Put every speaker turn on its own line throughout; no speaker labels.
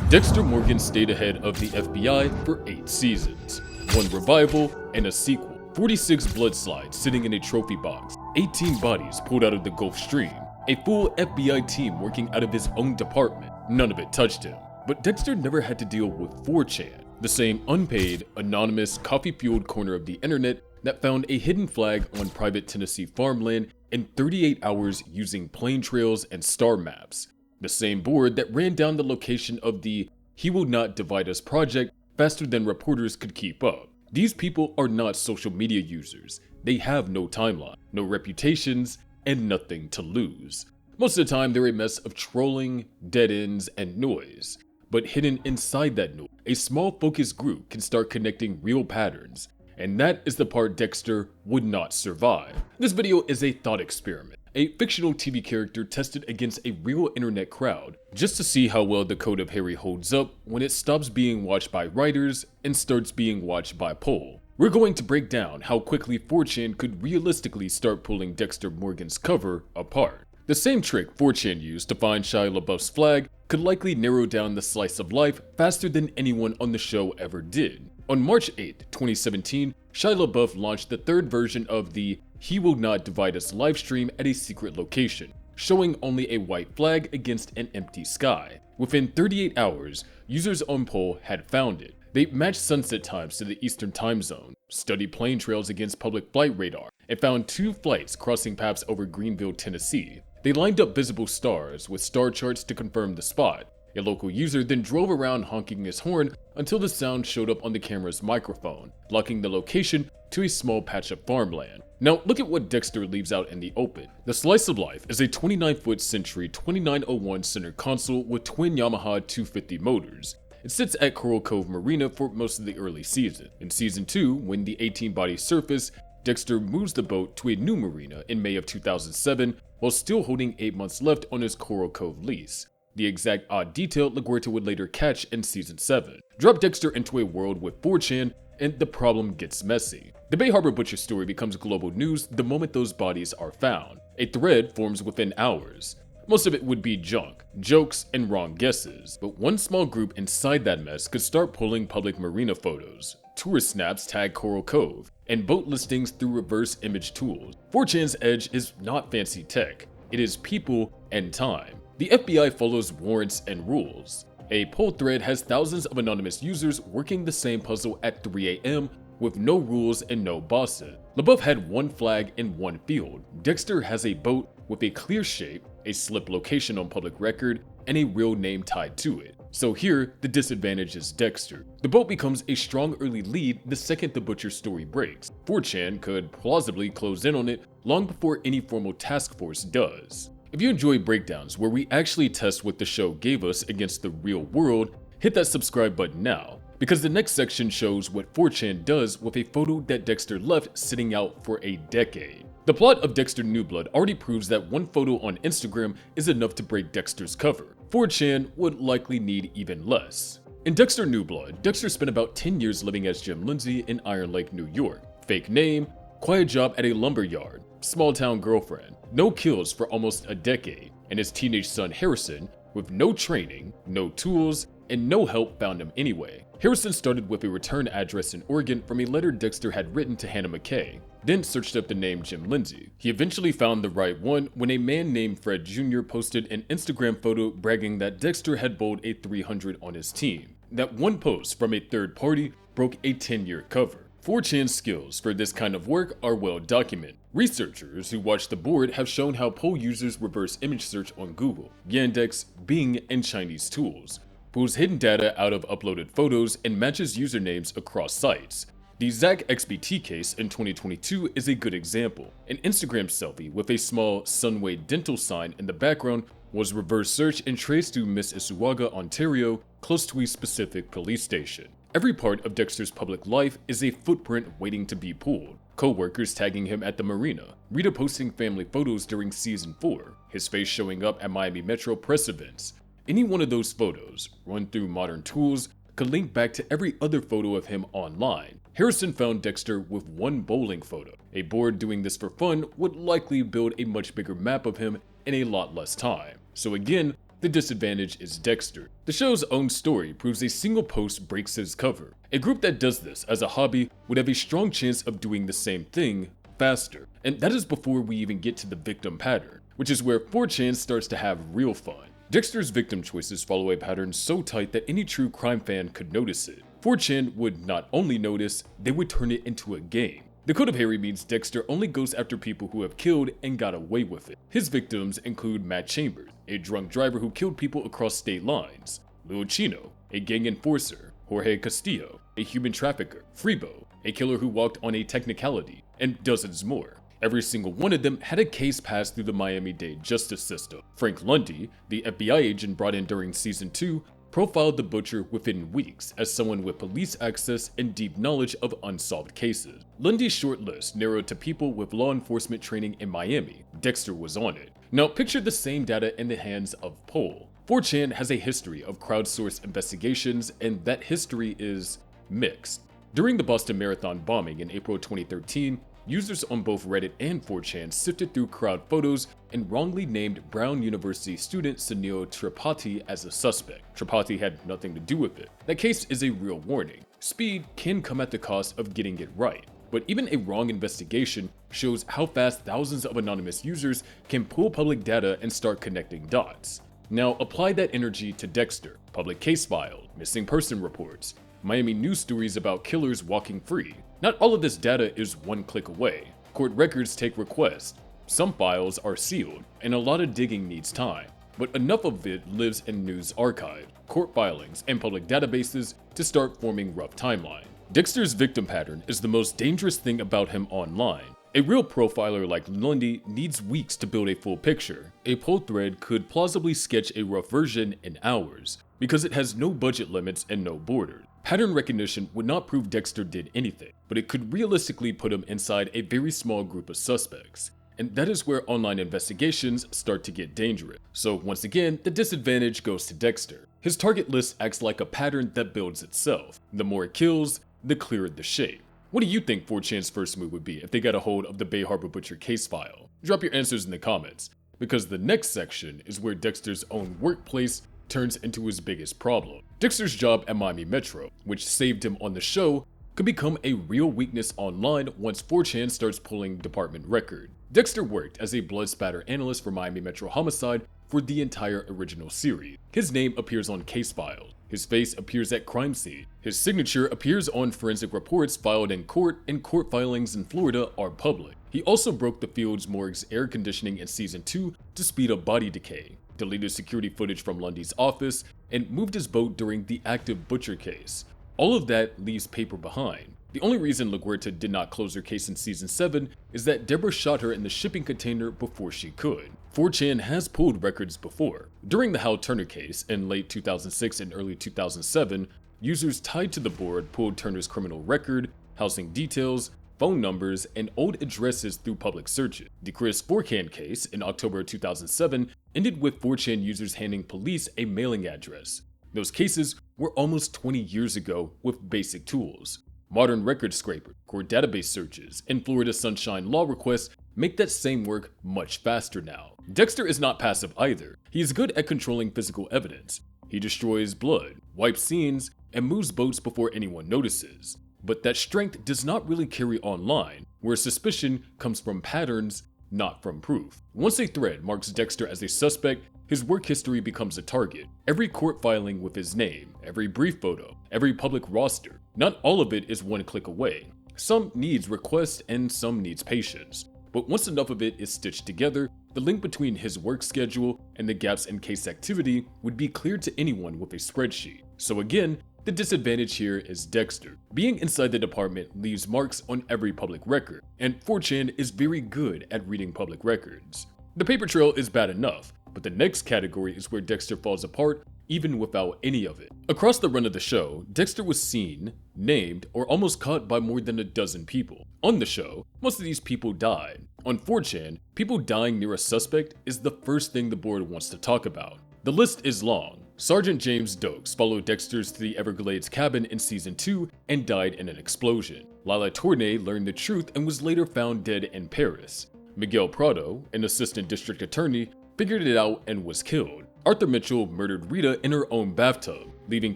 Dexter Morgan stayed ahead of the FBI for 8 seasons, 1 revival, and a sequel, 46 blood slides sitting in a trophy box, 18 bodies pulled out of the Gulf Stream, a full FBI team working out of his own department. None of it touched him. But Dexter never had to deal with 4chan, the same unpaid, anonymous, coffee-fueled corner of the internet that found a hidden flag on private Tennessee farmland in 38 hours using plane trails and star maps. The same board that ran down the location of the "He Will Not Divide Us" project faster than reporters could keep up. These people are not social media users. They have no timeline, no reputations, and nothing to lose. Most of the time, they're a mess of trolling, dead ends, and noise. But hidden inside that noise, a small focused group can start connecting real patterns. And that is the part Dexter would not survive. This video is a thought experiment. A fictional TV character tested against a real internet crowd, just to see how well the Code of Harry holds up when it stops being watched by writers and starts being watched by poll. We're going to break down how quickly 4chan could realistically start pulling Dexter Morgan's cover apart. The same trick 4chan used to find Shia LaBeouf's flag could likely narrow down the slice of life faster than anyone on the show ever did. On March 8, 2017, Shia LaBeouf launched the 3rd version of the "He Will Not Divide Us" livestream at a secret location, showing only a white flag against an empty sky. Within 38 hours, users on poll had found it. They matched sunset times to the Eastern time zone, studied plane trails against public flight radar, and found 2 flights crossing paths over Greenville, Tennessee. They lined up visible stars with star charts to confirm the spot. A local user then drove around honking his horn until the sound showed up on the camera's microphone, blocking the location to a small patch of farmland. Now look at what Dexter leaves out in the open. The slice of life is a 29-foot Century 2901 center console with twin Yamaha 250 motors. It sits at Coral Cove Marina for most of the early season. In Season 2, when the 18-body surfaced, Dexter moves the boat to a new marina in May of 2007 while still holding 8 months left on his Coral Cove lease. The exact odd detail LaGuerta would later catch in Season 7. Drop Dexter into a world with 4chan, and the problem gets messy. The Bay Harbor Butcher story becomes global news the moment those bodies are found. A thread forms within hours. Most of it would be junk, jokes, and wrong guesses, but one small group inside that mess could start pulling public marina photos, tourist snaps tag Coral Cove, and boat listings through reverse image tools. 4chan's edge is not fancy tech, it is people and time. The FBI follows warrants and rules. A poll thread has thousands of anonymous users working the same puzzle at 3 a.m. with no rules and no bosses. LaBeouf had 1 flag in 1 field. Dexter has a boat with a clear shape, a slip location on public record, and a real name tied to it. So here, the disadvantage is Dexter. The boat becomes a strong early lead the second the Butcher story breaks. 4chan could plausibly close in on it long before any formal task force does. If you enjoy breakdowns where we actually test what the show gave us against the real world, hit that subscribe button now, because the next section shows what 4chan does with a photo that Dexter left sitting out for a decade. The plot of Dexter New Blood already proves that 1 photo on Instagram is enough to break Dexter's cover. 4chan would likely need even less. In Dexter New Blood, Dexter spent about 10 years living as Jim Lindsay in Iron Lake, New York. Fake name, quiet job at a lumber yard, small town girlfriend, no kills for almost a decade, and his teenage son Harrison, with no training, no tools, and no help found him anyway. Harrison started with a return address in Oregon from a letter Dexter had written to Hannah McKay, then searched up the name Jim Lindsay. He eventually found the right one when a man named Fred Jr. posted an Instagram photo bragging that Dexter had bowled a 300 on his team. That one post from a third party broke a 10-year cover. 4chan's skills for this kind of work are well documented. Researchers who watch the board have shown how poll users reverse image search on Google, Yandex, Bing, and Chinese tools, pulls hidden data out of uploaded photos, and matches usernames across sites. The Zach XBT case in 2022 is a good example. An Instagram selfie with a small Sunway dental sign in the background was reverse searched and traced to Mississauga, Ontario, close to a specific police station. Every part of Dexter's public life is a footprint waiting to be pulled. Co-workers tagging him at the marina, Rita posting family photos during Season 4, his face showing up at Miami Metro press events. Any one of those photos, run through modern tools, could link back to every other photo of him online. Harrison found Dexter with 1 bowling photo. A board doing this for fun would likely build a much bigger map of him in a lot less time. So again, The disadvantage is Dexter. The show's own story proves a single post breaks his cover. A group that does this as a hobby would have a strong chance of doing the same thing faster. And that is before we even get to the victim pattern, which is where 4chan starts to have real fun. Dexter's victim choices follow a pattern so tight that any true crime fan could notice it. 4chan would not only notice, they would turn it into a game. The Code of Harry means Dexter only goes after people who have killed and got away with it. His victims include Matt Chambers, a drunk driver who killed people across state lines, Lil Chino, a gang enforcer, Jorge Castillo, a human trafficker, Freebo, a killer who walked on a technicality, and dozens more. Every single one of them had a case passed through the Miami-Dade justice system. Frank Lundy, the FBI agent brought in during season 2, profiled the butcher within weeks as someone with police access and deep knowledge of unsolved cases. Lundy's short list narrowed to people with law enforcement training in Miami. Dexter was on it. Now picture the same data in the hands of Poll. 4chan has a history of crowdsourced investigations, and that history is mixed. During the Boston Marathon bombing in April 2013, users on both Reddit and 4chan sifted through crowd photos and wrongly named Brown University student Sunil Tripathi as a suspect. Tripathi had nothing to do with it. That case is a real warning. Speed can come at the cost of getting it right, but even a wrong investigation shows how fast thousands of anonymous users can pull public data and start connecting dots. Now apply that energy to Dexter, public case file, missing person reports, Miami news stories about killers walking free. Not all of this data is one click away. Court records take requests. Some files are sealed, and a lot of digging needs time. But enough of it lives in news archive, court filings, and public databases to start forming rough timeline. Dexter's victim pattern is the most dangerous thing about him online. A real profiler like Lundy needs weeks to build a full picture. A Poll thread could plausibly sketch a rough version in hours, because it has no budget limits and no borders. Pattern recognition would not prove Dexter did anything, but it could realistically put him inside a very small group of suspects. And that is where online investigations start to get dangerous. So once again, the disadvantage goes to Dexter. His target list acts like a pattern that builds itself. The more it kills, the clearer the shape. What do you think 4chan's first move would be if they got a hold of the Bay Harbor Butcher case file? Drop your answers in the comments, because the next section is where Dexter's own workplace turns into his biggest problem. Dexter's job at Miami Metro, which saved him on the show, could become a real weakness online once 4chan starts pulling department record. Dexter worked as a blood spatter analyst for Miami Metro Homicide for the entire original series. His name appears on case files. His face appears at crime scene. His signature appears on forensic reports filed in court, and court filings in Florida are public. He also broke the field's morgue's air conditioning in season 2 to speed up body decay, deleted security footage from Lundy's office, and moved his boat during the active Butcher case. All of that leaves paper behind. The only reason LaGuerta did not close her case in season 7 is that Deborah shot her in the shipping container before she could. 4chan has pulled records before. During the Hal Turner case in late 2006 and early 2007, users tied to the board pulled Turner's criminal record, housing details, phone numbers, and old addresses through public searches. The Chris 4chan case in October 2007 ended with 4chan users handing police a mailing address. Those cases were almost 20 years ago with basic tools. Modern record scrapers, court database searches, and Florida Sunshine Law requests make that same work much faster now. Dexter is not passive either. He is good at controlling physical evidence. He destroys blood, wipes scenes, and moves boats before anyone notices. But that strength does not really carry online, where suspicion comes from patterns, not from proof. Once a thread marks Dexter as a suspect, his work history becomes a target. Every court filing with his name, every brief photo, every public roster, not all of it is one click away. Some needs request and some needs patience. But once enough of it is stitched together, the link between his work schedule and the gaps in case activity would be clear to anyone with a spreadsheet. So again, the disadvantage here is Dexter. Being inside the department leaves marks on every public record, and 4chan is very good at reading public records. The paper trail is bad enough, but the next category is where Dexter falls apart even without any of it. Across the run of the show, Dexter was seen, named, or almost caught by more than a dozen people. On the show, most of these people died. On 4chan, people dying near a suspect is the first thing the board wants to talk about. The list is long. Sergeant James Dokes followed Dexter's to the Everglades cabin in season 2 and died in an explosion. Lila Tournay learned the truth and was later found dead in Paris. Miguel Prado, an assistant district attorney, figured it out and was killed. Arthur Mitchell murdered Rita in her own bathtub, leaving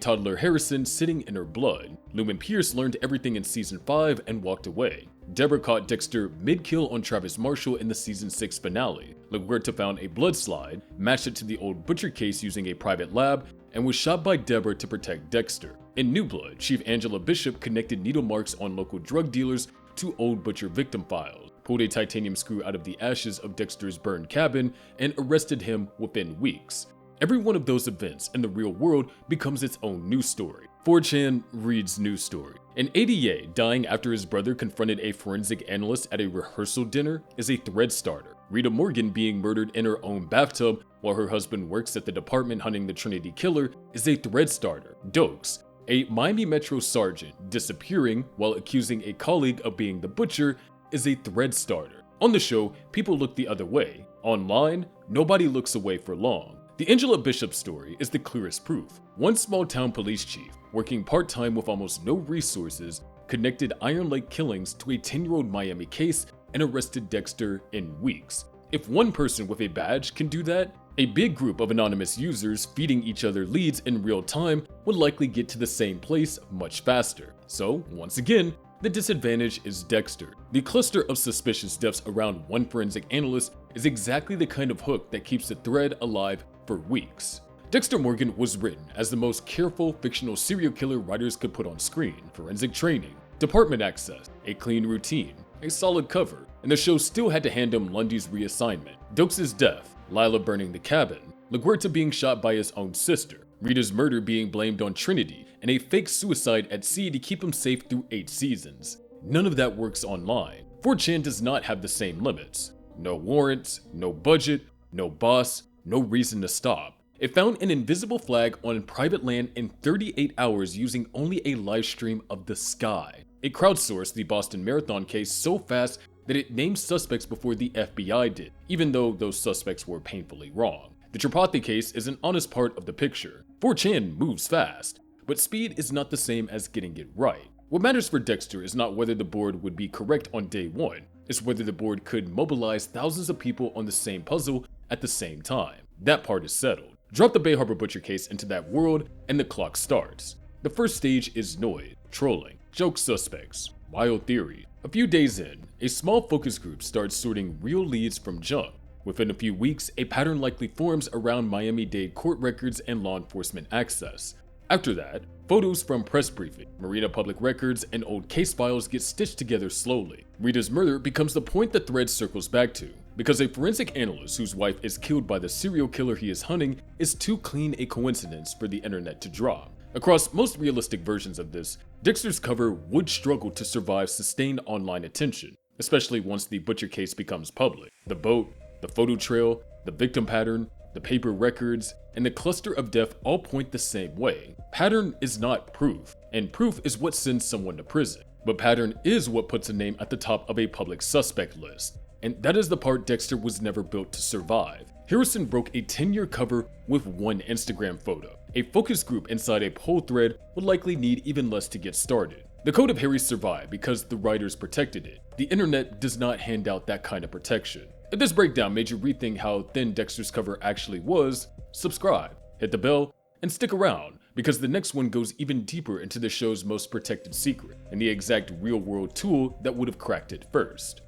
toddler Harrison sitting in her blood. Lumen Pierce learned everything in Season 5 and walked away. Deborah caught Dexter mid-kill on Travis Marshall in the Season 6 finale. LaGuerta found a blood slide, matched it to the old Butcher case using a private lab, and was shot by Deborah to protect Dexter. In New Blood, Chief Angela Bishop connected needle marks on local drug dealers to old Butcher victim files, pulled a titanium screw out of the ashes of Dexter's burned cabin, and arrested him within weeks. Every one of those events in the real world becomes its own news story. 4chan reads news story. An ADA dying after his brother confronted a forensic analyst at a rehearsal dinner is a thread starter. Rita Morgan being murdered in her own bathtub while her husband works at the department hunting the Trinity Killer is a thread starter. Dokes, a Miami Metro sergeant disappearing while accusing a colleague of being the Butcher, is a thread starter. On the show, people look the other way. Online, nobody looks away for long. The Angela Bishop story is the clearest proof. One small-town police chief, working part-time with almost no resources, connected Iron Lake killings to a 10-year-old Miami case and arrested Dexter in weeks. If one person with a badge can do that, a big group of anonymous users feeding each other leads in real time would likely get to the same place much faster. So, once again, the disadvantage is Dexter. The cluster of suspicious deaths around one forensic analyst is exactly the kind of hook that keeps the thread alive for weeks. Dexter Morgan was written as the most careful fictional serial killer writers could put on screen. Forensic training, department access, a clean routine, a solid cover, and the show still had to hand him Lundy's reassignment. Dokes' death, Lila burning the cabin, LaGuerta being shot by his own sister, Rita's murder being blamed on Trinity, and a fake suicide at sea to keep him safe through 8 seasons. None of that works online. 4chan does not have the same limits. No warrants, no budget, no boss, no reason to stop. It found an invisible flag on private land in 38 hours using only a live stream of the sky. It crowdsourced the Boston Marathon case so fast that it named suspects before the FBI did, even though those suspects were painfully wrong. The Tripathy case is an honest part of the picture. 4chan moves fast, but speed is not the same as getting it right. What matters for Dexter is not whether the board would be correct on day one, it's whether the board could mobilize thousands of people on the same puzzle at the same time. That part is settled. Drop the Bay Harbor Butcher case into that world, and the clock starts. The first stage is noise, trolling, joke suspects, wild theory. A few days in, a small focus group starts sorting real leads from junk. Within a few weeks, a pattern likely forms around Miami-Dade court records and law enforcement access. After that, photos from press briefing, Marina public records, and old case files get stitched together slowly. Rita's murder becomes the point the thread circles back to, because a forensic analyst whose wife is killed by the serial killer he is hunting is too clean a coincidence for the internet to drop. Across most realistic versions of this, Dexter's cover would struggle to survive sustained online attention, especially once the Butcher case becomes public. The boat, the photo trail, the victim pattern, the paper records, and the cluster of death all point the same way. Pattern is not proof, and proof is what sends someone to prison. But pattern is what puts a name at the top of a public suspect list. And that is the part Dexter was never built to survive. Harrison broke a 10-year cover with one Instagram photo. A focus group inside a poll thread would likely need even less to get started. The Code of Harry survived because the writers protected it. The internet does not hand out that kind of protection. If this breakdown made you rethink how thin Dexter's cover actually was, subscribe, hit the bell, and stick around, because the next one goes even deeper into the show's most protected secret, and the exact real-world tool that would have cracked it first.